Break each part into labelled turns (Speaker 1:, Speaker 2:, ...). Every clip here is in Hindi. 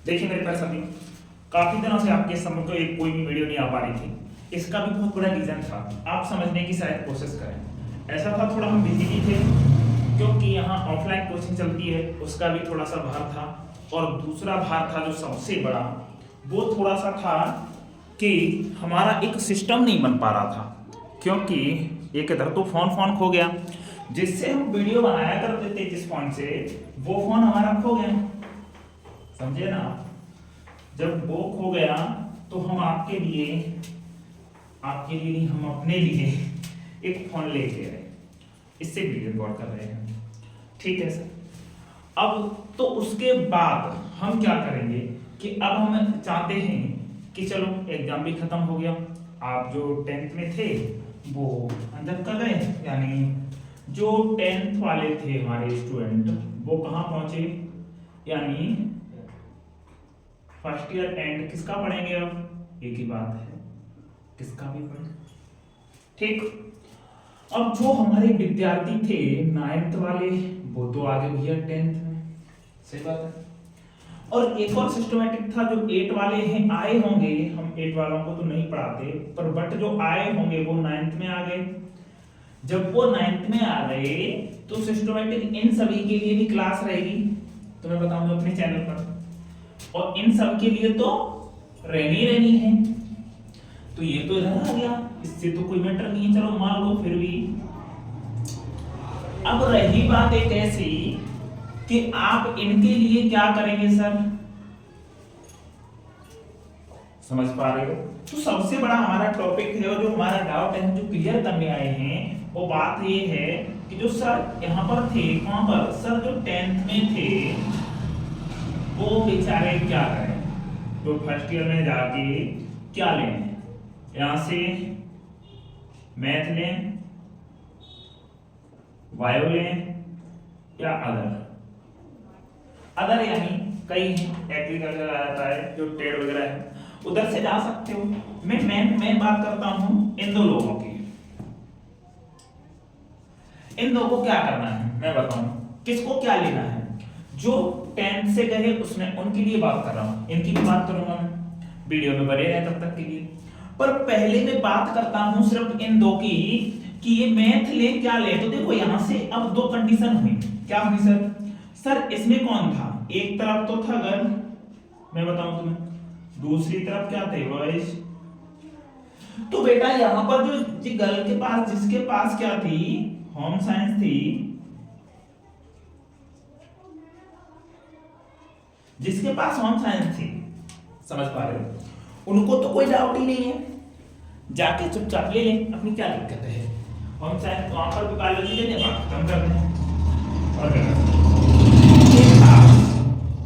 Speaker 1: देखिए मेरे प्यारे साथियों, काफी दिनों से आपके समझ को एक कोई भी वीडियो नहीं आ पा रही थी। इसका भी बहुत बड़ा रीजन था, आप समझने की शायद कोशिश करें। ऐसा था, थोड़ा हम बिजी भी थे क्योंकि यहाँ ऑफलाइन कोचिंग चलती है, उसका भी थोड़ा सा भार था। और दूसरा भार था जो सबसे बड़ा, वो थोड़ा सा था कि हमारा एक सिस्टम नहीं बन पा रहा था। क्योंकि एक इधर तो फोन फोन खो गया, जिससे हम वीडियो बनाया करते थे जिस फोन से, वो फोन हमारा खो गया। समझे ना? जब वो खो गया तो हम आपके लिए नहीं, हम अपने लिए एक फोन लेके आए, इससे वीडियो रिकॉर्ड कर रहे हैं। ठीक है सर। अब तो उसके बाद हम क्या करेंगे कि अब हम चाहते हैं कि चलो एग्जाम भी खत्म हो गया, आप जो 10th में थे वो अंदर कर गए, यानी जो 10th वाले थे हमारे स्टूडेंट वो कहाँ पहुंचे, यानी फर्स्ट ईयर एंड किसका पढ़ेंगे। अब एक ही बात है, किसका भी पढ़े। ठीक। अब जो हमारे विद्यार्थी थे 9th वाले, वो तो आगे भैया 10th में, सही बात है। और एक और सिस्टमेटिक था, जो 8 वाले हैं आए होंगे, हम 8 वालों को तो नहीं पढ़ाते, पर बट जो आए होंगे वो 9th में आ गए। जब वो 9th में आ गए तो सिस्टमेटिक इन सभी के लिए भी क्लास रहेगी, तो मैं बताऊंगा अपने चैनल पर, और इन सब के लिए तो रहनी है। तो ये तो इधर आ गया, इससे तो कोई मैटर नहीं है, चलो मान लो। फिर भी अब रही बात एक ऐसी कि आप इनके लिए क्या करेंगे सर, समझ पा रहे हो? तो सबसे बड़ा हमारा टॉपिक है, जो हमारा डाउट है, जो क्लियर करने आए हैं, वो बात ये है कि जो सर यहाँ पर थे, कहां पर सर, जो 10th में थे वो बेचारे क्या करें, तो फर्स्ट ईयर में जाके क्या लें, यहां से मैथ लें, बायो लें, या अदर यानी कई एग्रीकल्चर आ जाता है, जो ट्रेड वगैरह है, उधर से जा सकते हो। मैं बात करता हूं इन दो लोगों की। इन दो को क्या करना है मैं बताऊं, किसको क्या लेना है। जो 10th से गए उसने, उनके लिए बात कर रहा हूं, इनकी भी बात करूंगा मैं, वीडियो में बने रहे तब तक के लिए। पर पहले मैं बात करता हूं सिर्फ इन दो की, कि ये मैथ ले क्या ले। तो देखो यहां से अब दो कंडीशन हुई, क्या हुई सर इसमें कौन था, एक तरफ तो था गर्ल, मैं बताऊं तुम्हें, दूसरी तरफ क्या थे बॉयज। तो बेटा यहां पर जो गर्ल के पास, जिसके पास क्या थी, होम साइंस थी, जिसके पास होम साइंस थी, समझ पा रहे हो, उनको तो कोई डाउट ही नहीं है, जाके चुपचाप ले लें, अपनी क्या दिक्कत है। होम साइंस वहां पर भी बायोलॉजी ले लें, बात खत्म कर दें। और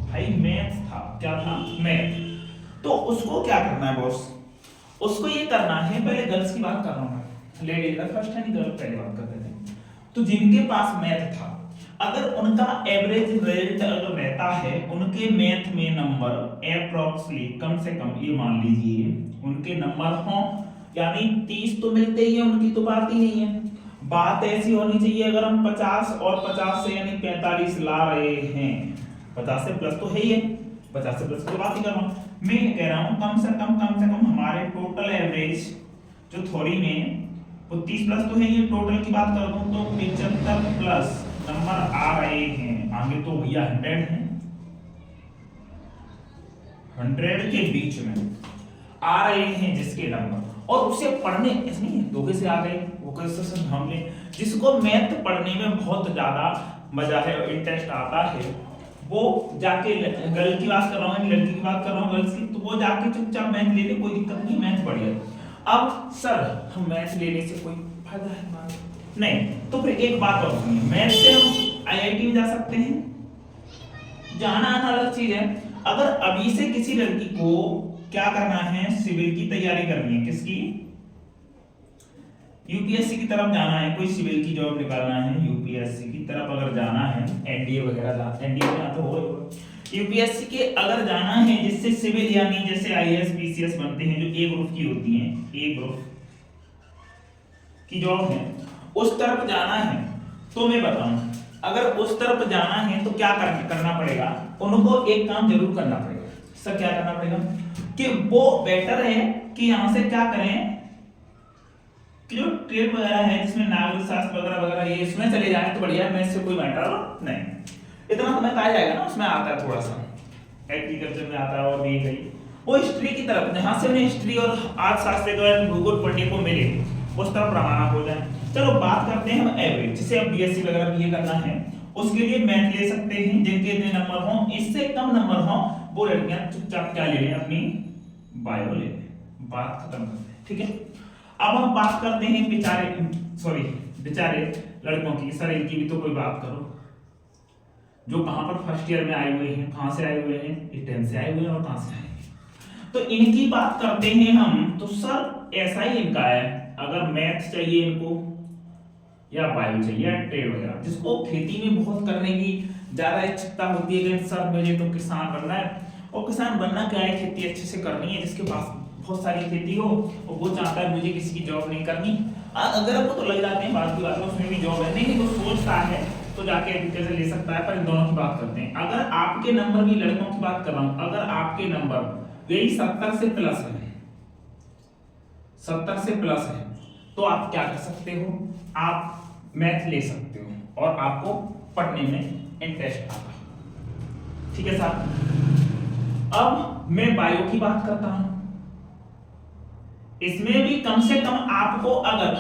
Speaker 1: भाई मैथ था, क्या था, मैथ। तो उसको क्या करना है बॉस, उसको ये करना है, पहले गर्ल्स की बात कर रहा हूं, लेडीज का फर्स्ट है, गर्ल पहले बात करते थे। तो जिनके पास मैथ था, अगर उनका एवरेज रिजल्ट अगर रहता है, उनके मैथ में नंबर अप्रॉक्सिमेटली कम से कम ये मान लीजिए उनके नंबर हो, यानी 30 तो मिलते ही है, उनकी तो बात ही नहीं है। बात ऐसी होनी चाहिए, अगर हम 50 और 50 से यानी 45 ला रहे हैं, 50 से प्लस तो है ही है, 50 से प्लस की बात ही कर रहा हूं मैं, कह रहा हूं कम से कम हमारे टोटल एवरेज जो थ्योरी में वो 30 प्लस तो है ही, टोटल की बात कर दूं तो 75 प्लस नंबर आ रहे हैं, आगे तो भैया 100 है, 100 के बीच में आ रहे हैं जिसके नंबर, और उसे पढ़ने नहीं धोखे से आ गए, वो कैसे हम ले, जिसको मैथ पढ़ने में बहुत ज्यादा मजा है और इंटरेस्ट आता है, वो जाके, गर्ल की बात कर रहा हूं, लड़की की बात कर रहा हूं, गर्ल्स की, तो वो जाके चुपचाप मैथ ले ले, कोई दिक्कत नहीं, मैथ बढ़िया। अब सर हम मैथ लेने से कोई फायदा है नहीं, तो फिर एक बात और सुनिए, मैथ से हम आईआईटी में जा सकते हैं, जाना आना अलग चीज है। अगर अभी से किसी लड़की को क्या करना है, सिविल की तैयारी करनी है, किसकी, यूपीएससी की तरफ जाना है, कोई सिविल की जॉब निकालना है, यूपीएससी की तरफ अगर जाना है, एनडीए वगैरह, एनडीए में तो हो, यूपीएससी के अगर जाना है, जिससे सिविल यानी जैसे आईएएस पीसीएस बनते हैं, जो ए ग्रुप की होती हैं, ए ग्रुप की जॉब है, उस तरफ जाना है, तो मैं बताऊं, अगर उस तरफ जाना है तो क्या करना पड़ेगा, उनको एक काम जरूर करना पड़ेगा, सर क्या करना पड़ेगा कि वो बेटर है कि यहां से क्या करें कि जो ट्रेड वगैरह है जिसमें नागरिक शास्त्र वगैरह वगैरह ये इसमें चले जाए तो बढ़िया है, मैं इससे कोई मैटर नहीं, इतना तो मैं कहा जाएगा ना, उसमें आता है थोड़ा सा एग्रीकल्चर में आता है और भी कहीं वो हिस्ट्री की तरफ जहां से उन्हें हिस्ट्री और अर्थशास्त्र के भूगोल पढ़ने को मिले उस तरफ रवाना हो जाए। चलो बात करते हैं हम एवरेज, जिसे अब बीएससी वगैरह बीए करना है उसके लिए मैथ ले सकते हैं, जिनके इतने नंबर हो, इससे कम नंबर हो वो लड़कियां चुपचाप क्या ले लें, अपनी बायो ले लें, बात खत्म करते हैं। ठीक है, अब हम बात करते हैं बेचारे लड़कों की। सर इनकी भी तो कोई बात करो, जो कहां पर फर्स्ट ईयर में आए हुए हैं, कहां से आए हुए हैं, 10th से आए हुए हैं और कहां से आए हैं, तो इनकी बात करते हैं हम। तो सर ऐसा ही इनका है, अगर मैथ चाहिए इनको या बायो चाहिए या ट्रेड वगैरह, जिसको खेती में बहुत करने की ज्यादा इच्छा होती है कि सर मुझे तो किसान बनना है, और किसान बनना क्या है, खेती अच्छे से करनी है, जिसके पास बहुत सारी खेती हो और वो चाहता है मुझे किसी की जॉब नहीं करनी, अगर वो तो लग जाते हैं बात की बात है, उसमें भी जॉब है नहीं, वो सोचता है तो जाके एग्रीकल्चर ले सकता है। पर इन दोनों की बात करते हैं, अगर आपके नंबर भी, लड़कों की बात कर रहा हूं, अगर आपके नंबर यही 70 से प्लस है, 70 से प्लस है, तो आप क्या कर सकते हो, आप मैथ ले सकते हो और आपको पढ़ने में इंटरेस्ट आता है। ठीक है साहब, अब मैं बायो की बात करता हूं, इसमें भी कम से कम आपको अगर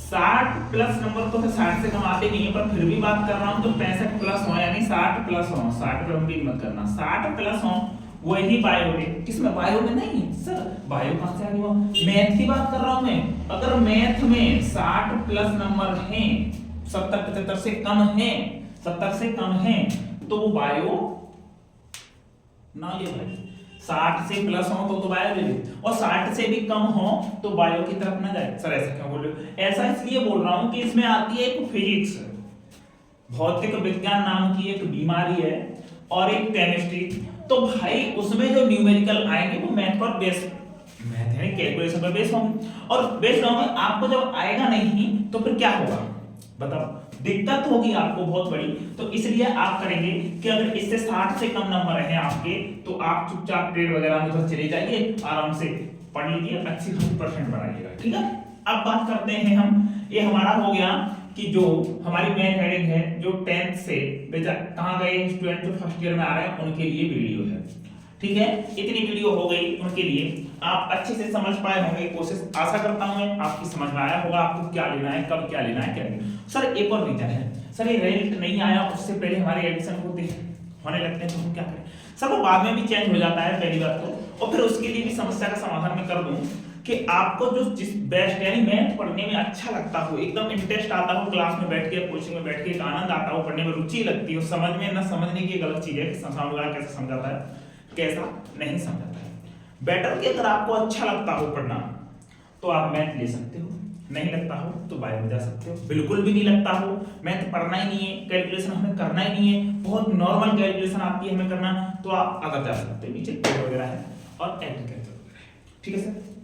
Speaker 1: 60 प्लस नंबर, तो 60 से कम आते नहीं है, पर फिर भी बात कर रहा हूं तो 65 प्लस हो, यानी 60 प्लस हो, 60 पे भी मत करना, 60 प्लस हो, वही बायो में। किसमें, बायो में नहीं सर, बायो कहां से आ गया, मैथ की बात कर रहा हूं मैं। अगर मैथ में 60 प्लस नंबर हैं, 70 75 से कम हैं, 70 से कम हैं, तो वो बायो ना ले भाई, 60 से प्लस हो तो बायो ले ले, और 60 से भी कम हो तो बायो की तरफ ना जाए। सर ऐसा क्यों बोल रहे हो, ऐसा इसलिए बोल रहा हूं कि इसमें आती है एक फिजिक्स, भौतिक विज्ञान नाम की एक बीमारी है, और एक केमिस्ट्री, तो भाई उसमें जो न्यूमेरिकल आएंगे वो मैथ पर बेस, मैथ है कैलकुलेशन पर बेस होंगे, और बेस होंगे, आपको जब आएगा नहीं तो फिर क्या होगा बताओ, दिक्कत होगी आपको बहुत बड़ी। तो इसलिए आप करेंगे कि अगर इससे 60 से कम नंबर हैं आपके, तो आप चुपचाप ट्रेड वगैरह में तो चले जाइए, आराम से पढ़ लीजिए, अच्छी 100% बनाइएगा। ठीक है, अब बात करते हैं हम, ये हमारा हो गया कि जो हमारी मेन हेडिंग है, जो 10th से बेटा कहां गए स्टूडेंट जो फर्स्ट ईयर में आ रहे हैं उनके लिए वीडियो है। ठीक है, इतनी वीडियो हो गई उनके लिए, आप अच्छे से समझ पाए होंगे, कोशिश आशा करता हूं मैं आपकी समझ में आया होगा, आपको क्या लेना है, कब क्या लेना है, क्या नहीं। सर एक और रीजन है, सर ये रिजल्ट नहीं आया उससे पहले हमारे एडमिशन होने लगते हैं, तो हम क्या करें सर, वो बाद में भी चेंज हो जाता है पहली बात तो, और फिर उसके लिए भी समस्या का समाधान मैं कर दूं कि आपको जो जिस बेस्ट यानी मैथ पढ़ने में अच्छा लगता हो, एकदम इंटरेस्ट आता हो, क्लास में बैठ के कोचिंग में बैठ के एक आनंद आता हो, पढ़ने में रुचि लगती हो, समझ में ना समझने की गलत चीज है कि सामने वाला कैसे समझाता है, कैसा नहीं समझाता है, बेटर कि अगर आपको अच्छा लगता हो पढ़ना तो आप मैथ ले सकते हो, नहीं लगता हो तो बायो में जा सकते हो, बिल्कुल भी नहीं लगता हो, मैथ पढ़ना ही नहीं है, कैलकुलेशन हमें करना ही नहीं है, बहुत नॉर्मल कैलकुलेशन आती है हमें करना, तो आप अगर जा सकते हो, नीचे वगैरह है और एग्रीकल्चर वगैरह है। ठीक है सर।